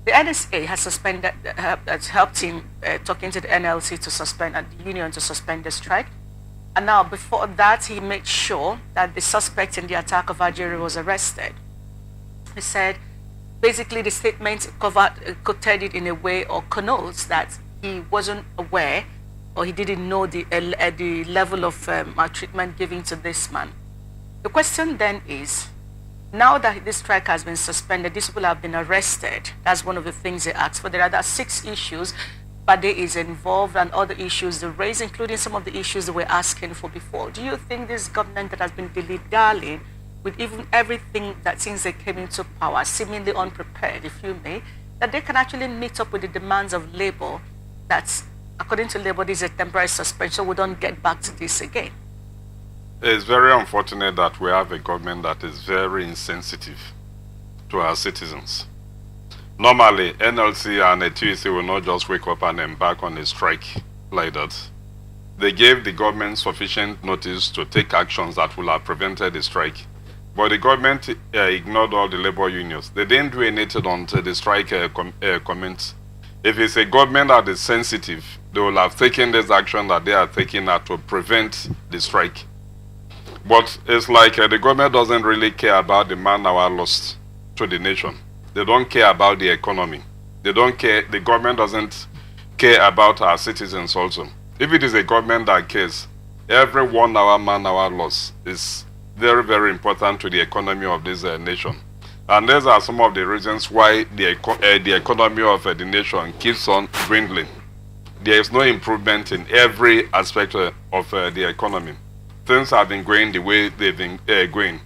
The NSA has suspended, has helped him talking to the NLC to suspend, and the union to suspend the strike. And now, before that, he made sure that the suspect in the attack of Algeria was arrested. He said, basically, the statement quoted it in a way or connotes that he wasn't aware or he didn't know the level of maltreatment given to this man. The question then is, now that this strike has been suspended, these people have been arrested. That's one of the things they asked for. There are 6 issues. Bade is involved and other issues they raised, including some of the issues they were asking for before. Do you think this government that has been dilly-dallying with even everything that since they came into power, seemingly unprepared, if you may, that they can actually meet up with the demands of labor that, according to labor, this is a temporary suspension, so we don't get back to this again? It's very unfortunate that we have a government that is very insensitive to our citizens. Normally, NLC and the TUC will not just wake up and embark on a strike like that. They gave the government sufficient notice to take actions that will have prevented the strike. But the government ignored all the labor unions. They didn't do anything until the strike commenced. If it's a government that is sensitive, they will have taken this action that they are taking to prevent the strike. But it's like the government doesn't really care about the man-hour lost to the nation. They don't care about the economy. They don't care. The government doesn't care about our citizens also. If it is a government that cares, every 1 hour man-hour loss is very, very important to the economy of this nation. And these are some of the reasons why the economy of the nation keeps on dwindling. There is no improvement in every aspect of the economy. Things have been going the way they've been going.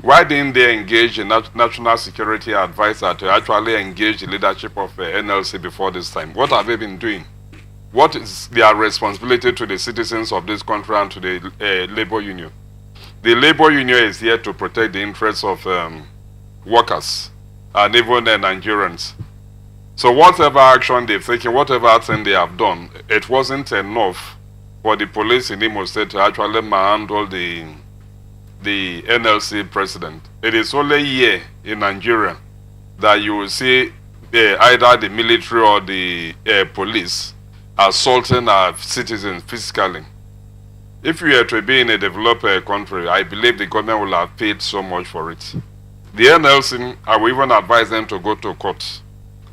Why didn't they engage a national security advisor to actually engage the leadership of NLC before this time? What have they been doing? What is their responsibility to the citizens of this country and to the labor union? The labor union is here to protect the interests of workers and even Nigerians. So whatever action they've taken, whatever thing they have done, it wasn't enough for the police in Imo State to actually manhandle the NLC president. It is only here in Nigeria that you will see either the military or the police assaulting our citizens physically. If we are to be in a developed country, I believe the government will have paid so much for it. The NLC, I will even advise them to go to court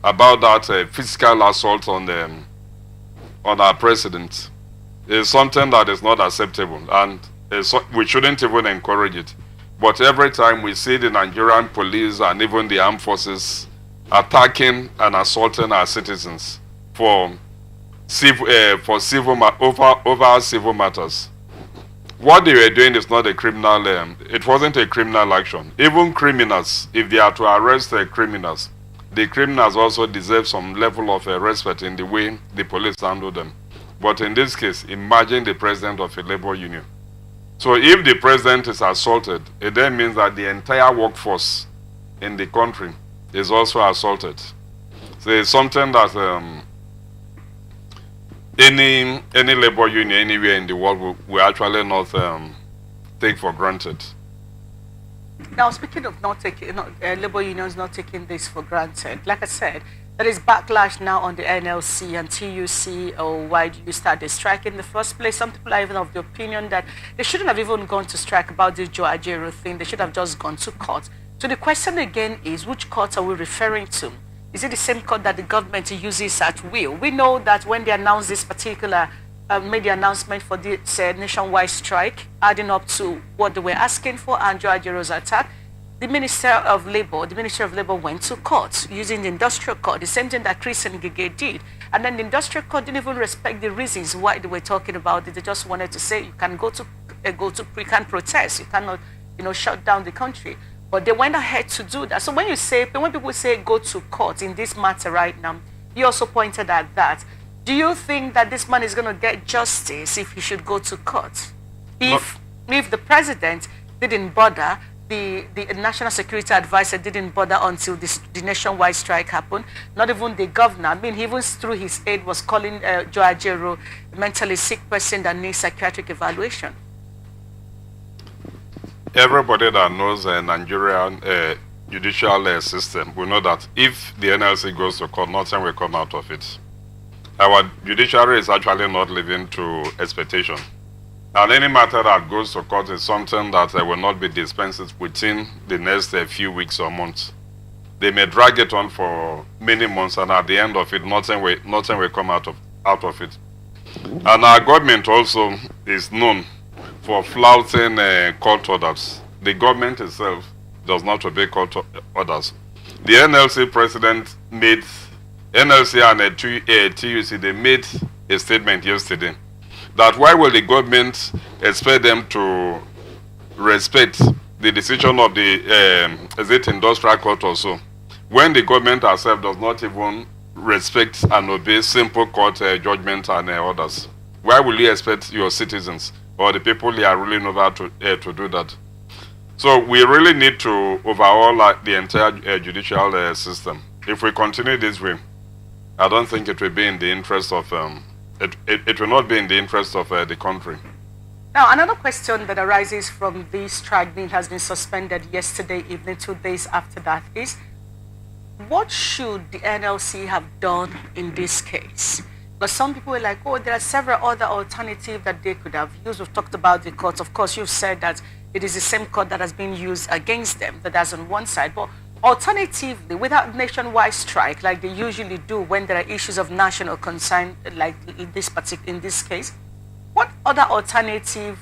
about that physical assault on our president. It's something that is not acceptable, and we shouldn't even encourage it. But every time we see the Nigerian police and even the armed forces attacking and assaulting our citizens over civil matters, what they were doing is not a criminal. It wasn't a criminal action. Even criminals, if they are to arrest criminals, the criminals also deserve some level of respect in the way the police handle them. But in this case, imagine the president of a labor union. So if the president is assaulted, it then means that the entire workforce in the country is also assaulted. So it's something that any labor union anywhere in the world will actually not take for granted. Now, speaking of not taking, labor unions not taking this for granted, like I said, there is backlash now on the NLC and TUC. Or why do you start the strike in the first place? Some people are even of the opinion that they shouldn't have even gone to strike about this Joe Ajero thing. They should have just gone to court. So the question again is, which court are we referring to? Is it the same court that the government uses at will? We know that when they announced this particular, made the announcement for this nationwide strike, adding up to what they were asking for and Joe Ajero's attack, the Ministry of Labor went to court using the industrial court, the same thing that Chris Ngige did. And then the industrial court didn't even respect the reasons why they were talking about it. They just wanted to say you can you can protest, you cannot, shut down the country. But they went ahead to do that. So when people say go to court in this matter right now, you also pointed at that. Do you think that this man is going to get justice if he should go to court? If the president didn't bother, the national security advisor didn't bother until the nationwide strike happened, not even the governor. I mean, he even through his aide was calling Joe Ajero a mentally sick person that needs psychiatric evaluation. Everybody that knows Nigerian judicial system, we know that if the NLC goes to court, nothing will come out of it. Our judiciary is actually not living to expectation. And any matter that goes to court is something that will not be dispensed within the next few weeks or months. They may drag it on for many months, and at the end of it, nothing will come out of it. And our government also is known for flouting court orders. The government itself does not obey court orders. The NLC president made, NLC and TUC, they made a statement yesterday that why will the government expect them to respect the decision of the is it industrial court or so, when the government herself does not even respect and obey simple court judgment and orders? Why will you expect your citizens or the people you are ruling over to do that? So we really need to overhaul the entire judicial system. If we continue this way, I don't think it will be in the interest of it will not be in the interest of the country. Now, another question that arises from this strike being has been suspended yesterday evening, 2 days after that, is what should the NLC have done in this case? Because some people were like, oh, there are several other alternatives that they could have used. We've talked about the courts. Of course, you've said that it is the same court that has been used against them, that's on one side. But alternatively, without nationwide strike, like they usually do when there are issues of national concern, like in this case, what other alternative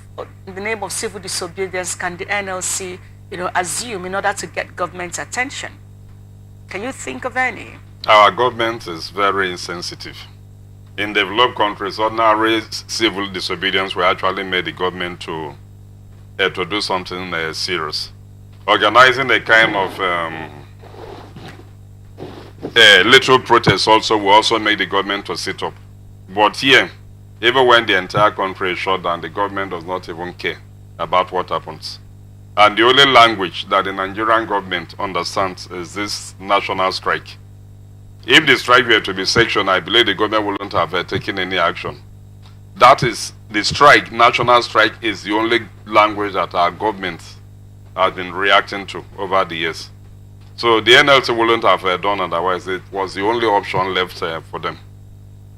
in the name of civil disobedience can the NLC, assume in order to get government's attention? Can you think of any? Our government is very insensitive. In developed countries, ordinary civil disobedience will actually make the government to do something serious. Organizing a kind of little protest also will also make the government to sit up. But here, even when the entire country is shut down, the government does not even care about what happens. And the only language that the Nigerian government understands is this national strike. If the strike were to be sectioned, I believe the government wouldn't have taken any action. That is, the strike, national strike, is the only language that our government has been reacting to over the years. So the NLC wouldn't have done otherwise. It was the only option left for them.